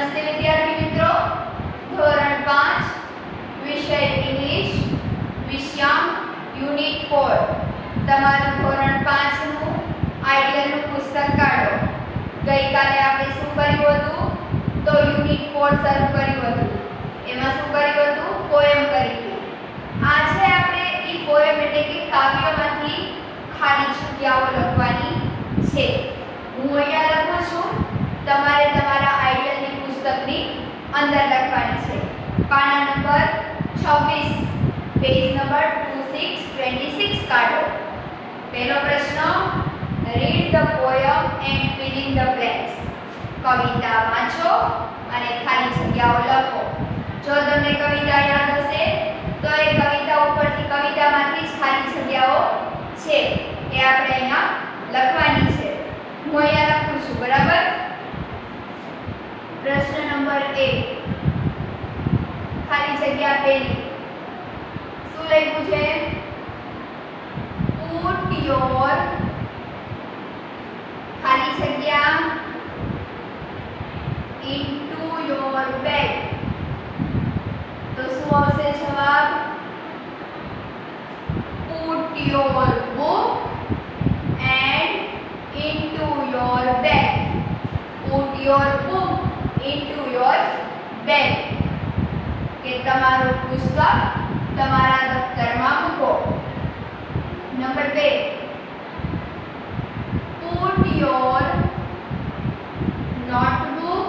નમસ્તે વિદ્યાર્થી મિત્રો, ધોરણ 5 વિષય ઇંગ્લિશ વિષયાંક યુનિટ 4 તમારું ધોરણ 5 નું આઈડિયલ નું પુસ્તક કાઢો। ગઈકાલે આપણે શું કર્યું હતું? તો યુનિટ 4 શરૂ કર્યું હતું। એમાં શું કર્યું હતું? પોએમ કરી હતી। આજે આપણે ઈ પોએમ એટલે કે કાવ્યમાંથી ખાલી જગ્યાઓ લખવાની છે। હું અહીંયા લખું છું, તમારે તમારા આઈડિયલની પુસ્તકની અંદર લખવાની છે। પાના નંબર 26 પેજ નંબર 2626 કાઢો। પહેલો પ્રશ્ન, read the poem and fill in the blanks. કવિતા વાંચો અને ખાલી જગ્યાઓ લખો। જો તમને કવિતા યાદ હશે તો એ કવિતા ઉપરથી કવિતામાંથી જ ખાલી જગ્યાઓ છે એ આપણે અહીંયા લખવાની છે। હું અહીંયા લખું છું, બરાબર। प्रश्न नंबर 1 खाली जगह पहली शू लख्યું છે? पुट योर खाली जगह इनटू योर बैग। तो શું આવશે જવાબ? Put your book and into your bag. Put your book into your bag કે તમારું પુસ્તક તમારા દફતરમાં મૂકો। Number 2, put your notebook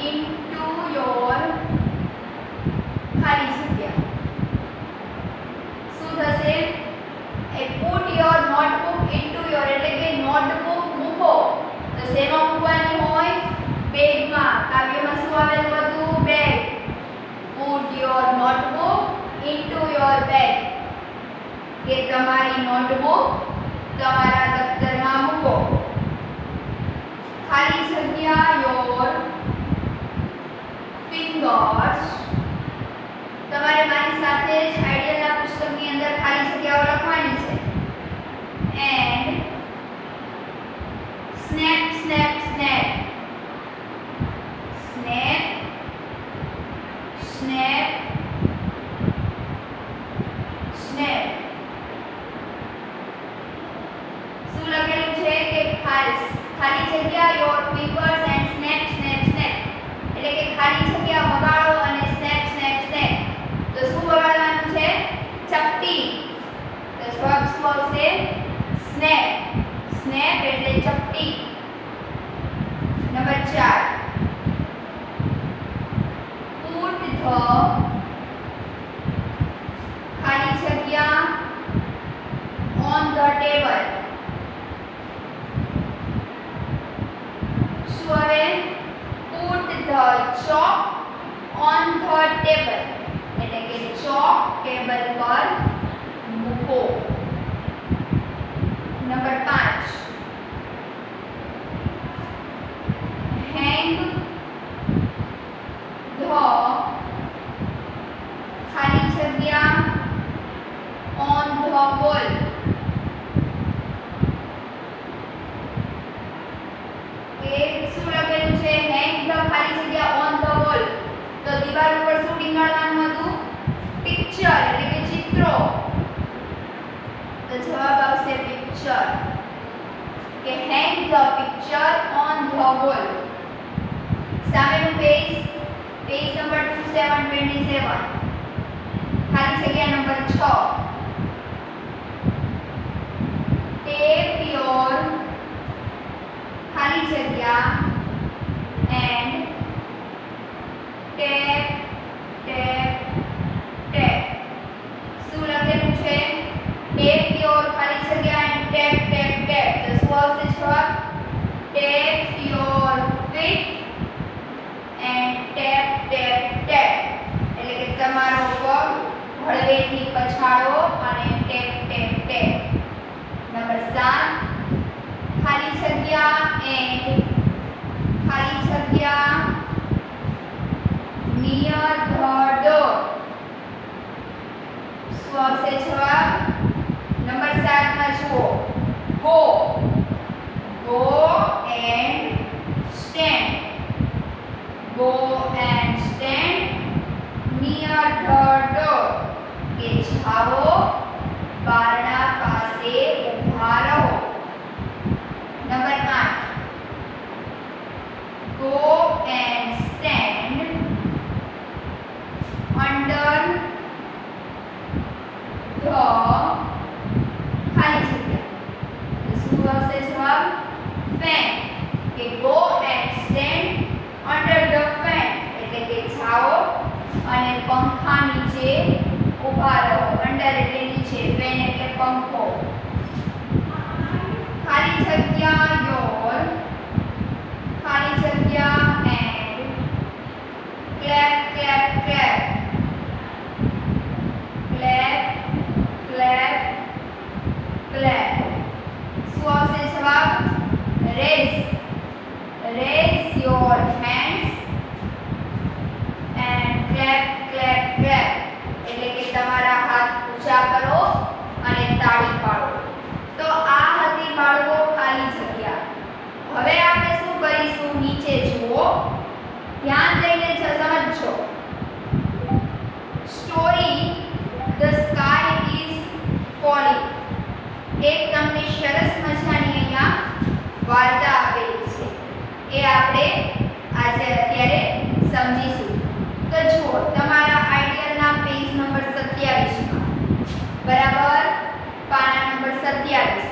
into your ખાલી જગ્યા। શું થશે? put your notebook into your એટલે કે નોટબુક મૂકો તો શેમાં મૂકવાની હોય? બેગમાં। કાવ્યમાં શું આવેલું હતું? Bag. put your notebook into your bag કે તમારી નોટબુક તમારા દફતરમાં મૂકો। ખાલી જગ્યા your fingers। તમારે મારી સાથે જ આઈડિયલના પુસ્તકની અંદર ખાલી જગ્યાઓ લખવાની છે। and snap snap snap snap snap snap। શું લખેલું છે કે ખાલી જગ્યા your fingers and snap snap snap એટલે કે ખાલી જગ્યા વગાડો અને snap snap snap। તો શું વગાડવાનું છે? ચપટી। તો જવાબ શું આવશે? snap। snap એટલે ચપટી। નંબર 4, put the ખાલી જગ્યા on the table। શું આવે? put the chalk on the table એટલે કે chalk ટેબલ પર મૂકો। नंबर 5, hang the खाली जगह on the wall। શું લખેલું છે? hang the ખાલી જગ્યા on the wall તો દીવાલ ઉપર શું ટીંગાડવાનું હતું? પિક્ચર એટલે કે ચિત્રો। તો જવાબ આવશે પિક્ચર કે hang the picture on the wall। સામેનું પેજ નંબર 2727 ખાલી જગ્યા નંબર 6, tape your ખાલી જગ્યા and tap tap tap। શું લખેલું છે? tape your ખાલી જગ્યા and tap tap tap। તો શું આવશે જવાબ? tap your feet and tap tap tap એટલે કે તમારો પગ હળવેથી પછાડો અને tap tap tap। નંબર 7, ખાલી જગ્યા and ખાલી જગ્યા near the door। શું આવશે જવાબ? નંબર 7 માં જુઓ, go. Go and stand. Go and stand near the door. કે જાઓ બારણા પાસે ઊભા રહો. Number 8 go and stand under the ખાલી જગ્યા. તો શું આવશે જવાબ? fan. કે go and stand under the fan એટલે કે જાઓ અને પંખા નીચે ઊભા રહો. અંડર એટલે નીચે, ફેન એટલે પંખો. ખાલી જગ્યા your, ખાલી જગ્યા and, clap clap clap, clap clap clap. શું આવશે જવાબ? raise. Raise your hands and clap clap clap એટલે કે તમારા હાથ ઊંચા કરો અને તાળી પાડો. તો આ હતી બાળકો ખાલી જગ્યા. હવે આપણે શું કરીશું? નીચે જુઓ, ધ્યાન દઈને સમજજો. Story the sky is falling. એક તમને સરસ મજાની અહીંયા વાર્તા આપેલી છે, એ આપણે આજે અત્યારે સમજીશું. તો જુઓ, તમારા આઈડિયલના પેજ નંબર 27 માં બરાબર પાના નંબર 27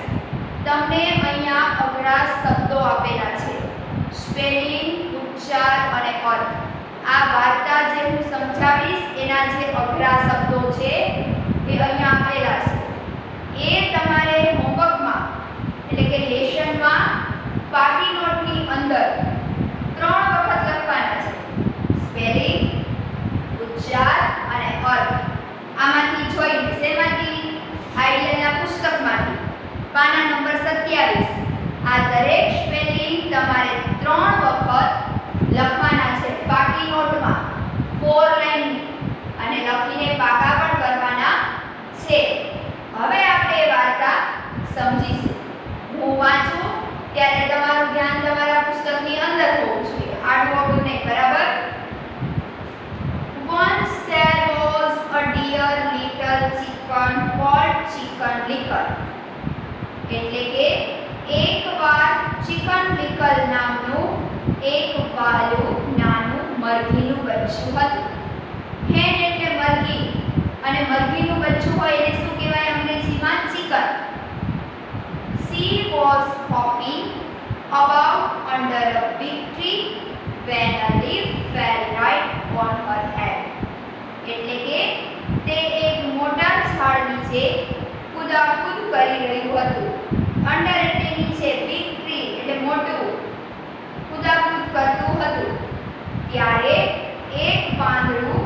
તમને અહીંયા અઘરા શબ્દો આપેલા છે, સ્પેલિંગ, ઉચ્ચાર અને અર્થ. આ વાર્તા જે હું સમજાવીશ એના જે અઘરા શબ્દો છે એ અહીંયા આપેલા છે. એ તમારે હોમવર્કમાં એટલે કે લેસનમાં પાટી નોટની અંદર 3 વખત લખવાના છે. સ્પેલિંગ, ઉચ્ચાર અને અર્થ. આમાંથી જોઈને શેમાંથી? આઈડિયલના પુસ્તકમાંથી પાના નંબર 27. આ દરેક સ્પેલિંગ તમારે 3 વખત લખવાના છે પાટી નોટમાં, 4 લાઈન, અને લખીને પાકા પણ કરવાના છે. હવે આપણે એ વાર્તા સમજીશું. હું વાંચું ત્યારે તમારું ધ્યાન તમારા પુસ્તકની અંદર હોવું જોઈએ, આડું નહીં. બરાબર? Once there was a dear little chicken called Chicken Licker. એટલે કે એકવાર ચિકન લિકર નામનું એક વાલું નાનું મરઘીનું બચ્ચું હતું. હેન એટલે મરઘી, અને મરઘીનું બચ્ચું હોય એને શું કહેવાય અંગ્રેજીમાં? Chicken. She was hopping about under a big tree when a leaf fell right on her head. એટલે કે તે એક મોટા ઝાડ નીચે કૂદાકૂદ કરી રહ્યું હતું. અંડર એટલે નીચે, બિગ ટ્રી એટલે મોટું, કૂદાકૂદ કરતું હતું. ત્યારે એક પાંદડું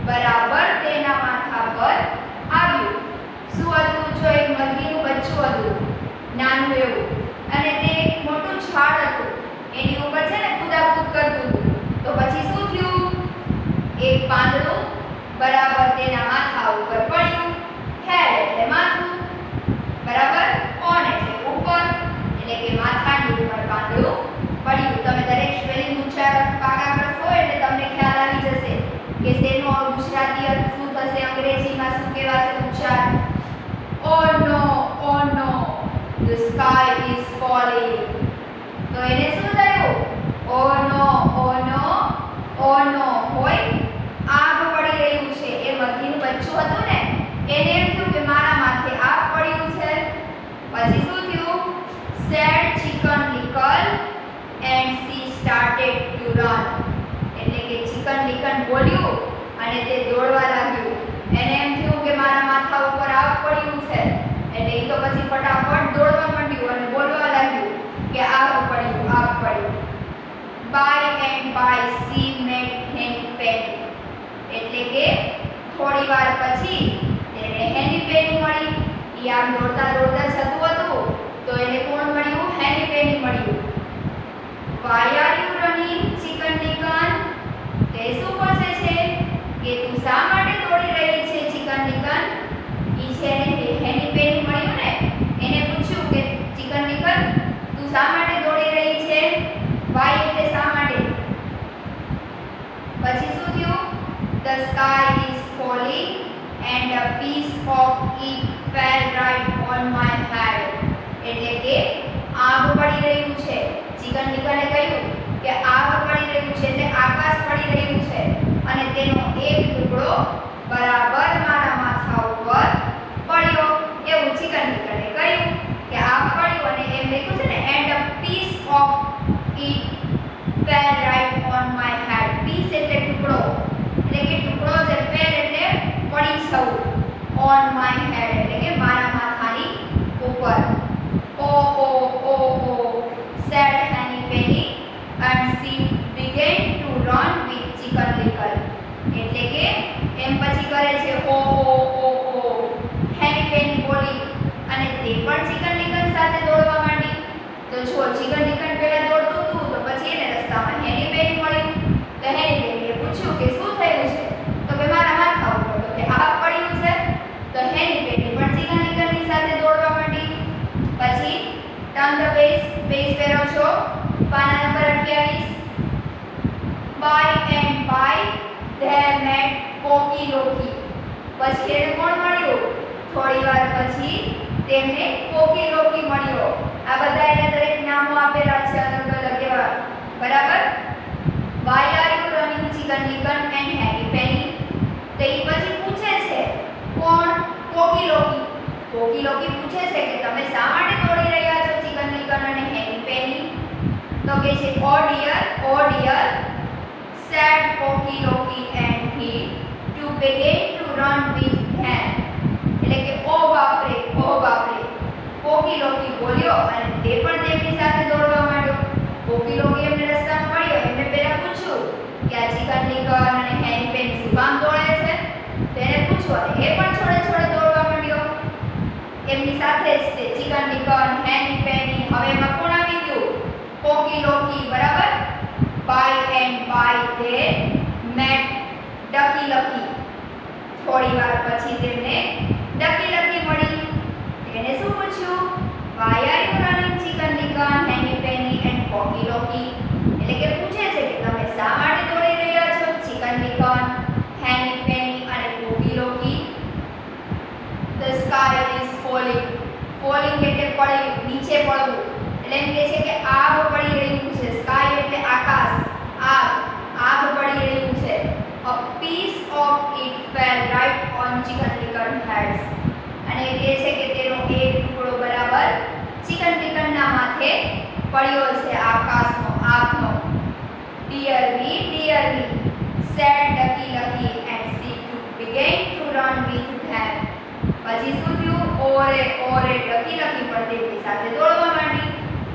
બરાબર તેના માથા પર આવ્યું. શું હતું? જો એક મરઘીનું બચ્ચું હતું નાનું એવું, અને તે એક મોટું ઝાડ હતું, એની ઉપર છે ને કૂદાકૂદ કરતું હતું. તો પછી શું થયું? એક પાંદડું બરાબર તેના માથા ઉપર પડ્યું. હેડ એટલે માથું, બરાબર? ઓન એટલે ઉપર, એટલે કે માથાની ઉપર પાંદડું પડ્યું. તમે દરેક સ્પેલિંગ ઉચ્ચાર પાકા કરશો એટલે તમને ખ્યાલ આવી જશે કે તેનો ગુજરાતી અર્થ શું થશે, અંગ્રેજીમાં શું કહેવાશે ઉચ્ચાર. Oh no, the sky is falling. તો એને શું થયું? Oh no, હોય આગ પડી રહ્યું છે. એ મરઘીનું બચ્ચું હતું ને, એને એમ થયું કે મારા માથે આગ પડ્યું છે. પછી શું થયું? Said Chicken Licker and she started to run. એટલે કે ચિકન લિકન બોલ્યું અને તે દોડવા લાગ્યું. એને એમ થયું કે મારા માથા ઉપર આગ પડ્યું છે, એટલે એ તો પછી ફટાફટ દોડવા માંડ્યું અને બોલવા લાગ્યું કે આગ પડ્યું. By and by she met Henny Penny. એટલે કે થોડી વાર પછી તેને હેની પેની મળી. એ આમ દોડતા દોડતા જતું હતું તો એને કોણ મળ્યું? હેની પેની મળ્યું. Why are you running, Chicken Licker? તે શું પૂછે છે કે તું શા માટે દોડી રહી છે ચિકન લિકર? ઈ છે ને હેની પેની મળ્યું ને, એને પૂછ્યું કે chicken The sky is falling and a piece of it fell right on my head. એટલે કે આગ પડી રહ્યું છે. ચિકન લિકને કહ્યું કે આગ પડી રહ્યું છે એટલે આકાશ પડી રહ્યું છે અને તેનો એક ટુકડો બરાબર મારા માથા ઉપર પડ્યો. એવું ચિકન લિકને કહ્યું કે આગ પડ્યું અને એમ લખ્યું છે ને and a piece of it fell right on my head. piece એટલે ટુકડો, એટલે કે ટુકડો જે fell એટલે પડી જવું, on my head એટલે કે મારા માથાની ઉપર. Oh, said Henny Penny and she began to run with Chicken Little. એટલે કે એમ પછી કરે છે oh. Henny Penny બોલી અને તે પણ ચિકન લિકન સાથે દોડવા માંડી. તો જો ચિકન લિકન પહેલા દોડતું હતું તો પછી એને રસ્તામાં હેની પેની મળ્યું. તો હેની પેનીએ પૂછ્યું કે શું થયું છે? તો કે મારા માથા ઉપર. તો કે આગ પડ્યું છે. તો હેની પેની પણ ચિકન લિકનની સાથે દોડવા માંડી. પછી ટર્ન ધ પેજ ફેરવો છો, પાના number 28. By and by they met Cocky Locky. પછી એને કોણ મળ્યું? થોડી વાર પછી તેમને કોકી લોકી મળ્યો. આ બધા એના દરેક નામો આપેલા છે અલગ અલગ એવા, બરાબર? Why are you running Chicken Licken and Henny Penny? તો એ પછી પૂછે છે કોણ? કોકી લોકી. કોકી લોકી પૂછે છે કે તમે શા માટે દોડી રહ્યા છો ચિકન લિકન અને હેની પેની? તો કે છે oh dear said Cocky Locky and he to begin to run with them. એટલે કે ઓ બાપરે કોકી લોકી બોલ્યો અને તે પણ તેમની સાથે દોડવા માંડ્યો. કોકી લોકી એમને રસ્તામાં મળ્યો. એમને પહેલા પૂછ્યું કે આ ચિકન લિકન અને હેની પેની શું કામ દોડે છે? તેને પૂછ્યું અને એ પણ છોડે દોડવા માંડ્યો એમની સાથે જ. તે ચિકન લિકન, હેની પેની, હવે એમાં કોણ આવી ગયું? કોકી લોકી, બરાબર? By and by they met Ducky Lucky. થોડી વાર પછી તેમને ડકી લકી મળી. તેને શું પૂછ્યું? Why are you running Chicken Licken, Henny Penny and Cocky Locky? એટલે કે પૂછે છે કે તમે શા માટે દોડી રહ્યા છો ચિકન લિકન, હેની પેની અને કોકી Lockie? The sky is falling. Falling એટલે પડવું, નીચે પડવું. એટલે એમ કહે છે કે આગ પડી રહ્યું છે. સ્કાય એટલે આકાશ, આગ પડી રહ્યું છે. A piece of it fell right on Chicken Licken heads. અને કહે છે કે તેનો એક ટુકડો બરાબર ચિકન લિકનના માથે પડ્યો છે આકાશનો, આગનો. Dear me, said Ducky Lucky and she began to run with them. પછી શું થયું? ઓરે ડકી લકી પણ તેમની સાથે દોડવા માંડી.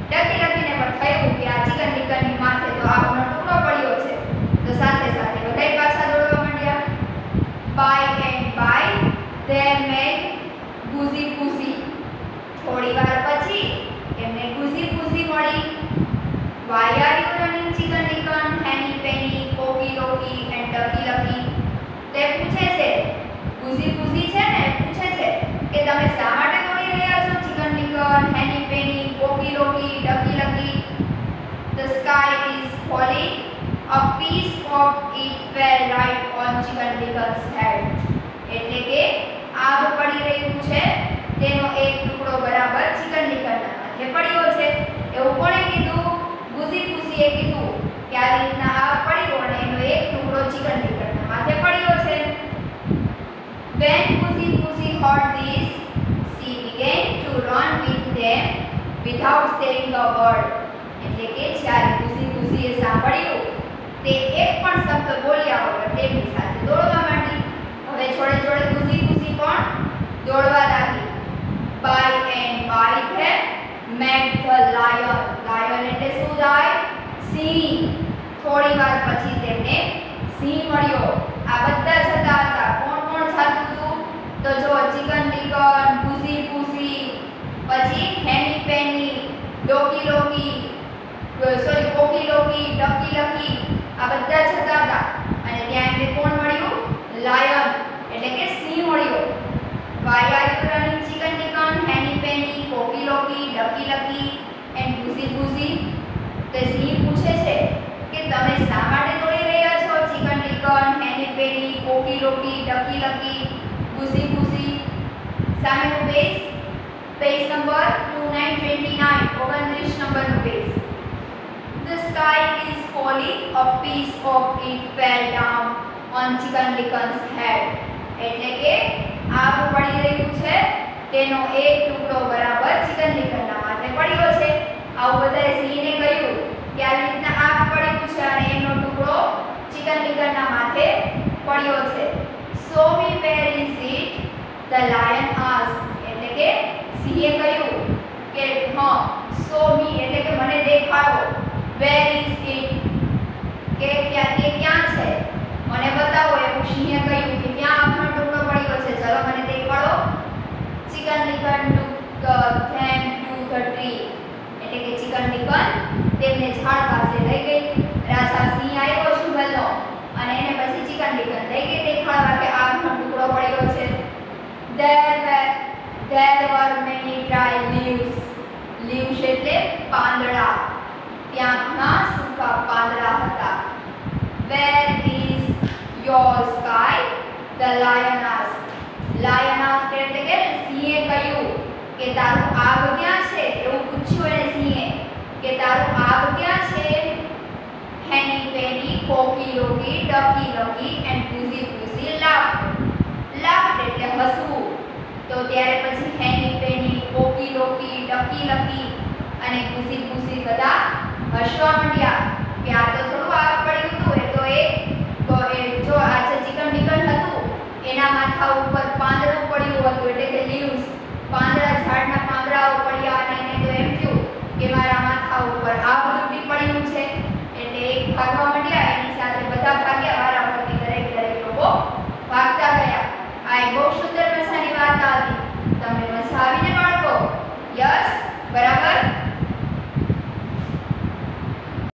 ડકી લકીને પણ થયું કે આ ચિકન લિકનની માથે તો આગનો ટુકડો પડ્યો છે. તો સાથે સાથે બધાય પાછા દોડવા માંડ્યા. By and by they met Goosey Goosey. થોડી વાર પછી એમને Goosey Goosey મળી. Why are you running Chicken Licken, Henny Penny, Cocky Locky and Ducky Lucky? તે પૂછે છે, Goosey Goosey છે ને, પૂછે છે કે તમે શા માટે દોડી રહ્યા છો Chicken Licken, Henny Penny, Cocky Locky, Ducky Lucky? The sky is falling. A piece of it fell right on Chicken Licken's head. એટલે કે આગ પડી રહ્યું છે, તેનો એક ટુકડો બરાબર ચિકન લિકનના માથે પડ્યો છે. એવું કોણે કીધું? ગુઝી ગુઝીએ કીધું કે આ રીતના આગ પડ્યો અને એનો એક ટુકડો ચિકન લિકનના માથે પડ્યો છે. When Goosey Goosey heard this, she began to run with them without saying a word. એટલે કે જ્યારે Goosey Gooseyએ સાંભળ્યું તે એક પણ શબ્દ બોલ્યા વગર તેમની સાથે દોડવા માંડી. હવે જોડે Goosey Goosey પણ દોડવા લાગી. By and by they met the lion. Lion એટલે શું થાય? સિંહ. થોડી વાર પછી તેમને સિંહ મળ્યો. આ બધા જતા હતા. કોણ જાતું હતું? તો જો ચિકન લિકન, Goosey Goosey, પછી Heni Penny, Cocky Locky, Ducky lucky, આ બધા જતા હતા. અને ત્યાં એમને કોણ મળ્યું? લાયન એટલે કે સિંહ મળ્યો. Why are you running Chicken Licken, Henny Penny, Cocky Locky, Ducky Lucky and Goosey Goosey? તો સિંહ પૂછે છે કે તમે શા માટે દોડી રહ્યા છો Chicken Licken, Henny penny, ડકી lucky, ગુઝી ગુઝી. સામેનું પેજ પેજ નંબર 2929 29 નંબરનું page. The sky is falling, a piece of it fell down on Chicken Little head. એટલે કે આગ પડી રહ્યું છે તેનો એક ટુકડો બરાબર ચિકન લિકરના માથે પડ્યો છે. આવું બધાએ સિંહને કહ્યું કે આવી રીતના આગ પડ્યું છે અને એનો ટુકડો ચિકન લિકરના માથે પડ્યો છે. Show me where is it? The lion asked. એટલે કે સિંહે કહ્યું કે show me એટલે કે મને દેખાડો. Where is it? કે ક્યાં છે મને બતાવો એવું સિંહે કહ્યું કે ક્યાં આપણો ટુકડો પડ્યો છે, ચલો મને દેખાડો. Chicken Little took them to the tree. એટલે કે ચિકન લિકન તેમને ઝાડ પાસે લઈ ગઈ. રાજા સિંહ આવ્યો શુભલો અને એને પછી ચિકન લિકન લઈ ગઈ દેખાડવા કે આગનો ટુકડો પડ્યો છે. There were many dry leaves. Leaves એટલે પાંદડા. ત્યાં ઘણા સૂકા પાંદડા હતા. Where is your sky? The lion asked. Lion asked એટલે કે સિંહે કહ્યું કે તારું આગ ક્યાં છે એવું પૂછ્યું એને સિંહે કે તારું આગ ક્યાં છે. Henny Penny, Cocky Locky, Ducky Lucky and Goosey Goosey laughed. Laughed એટલે હસવું. તો ત્યારે પછી Henny Penny, Cocky Locky, Ducky Lucky અને Goosey Goosey બધા હસવા માંડ્યા કે આ તો થોડું આગ પડ્યું હતું, એ તો જો આ જે ચિકન લિકન હતું એના માથા ઉપર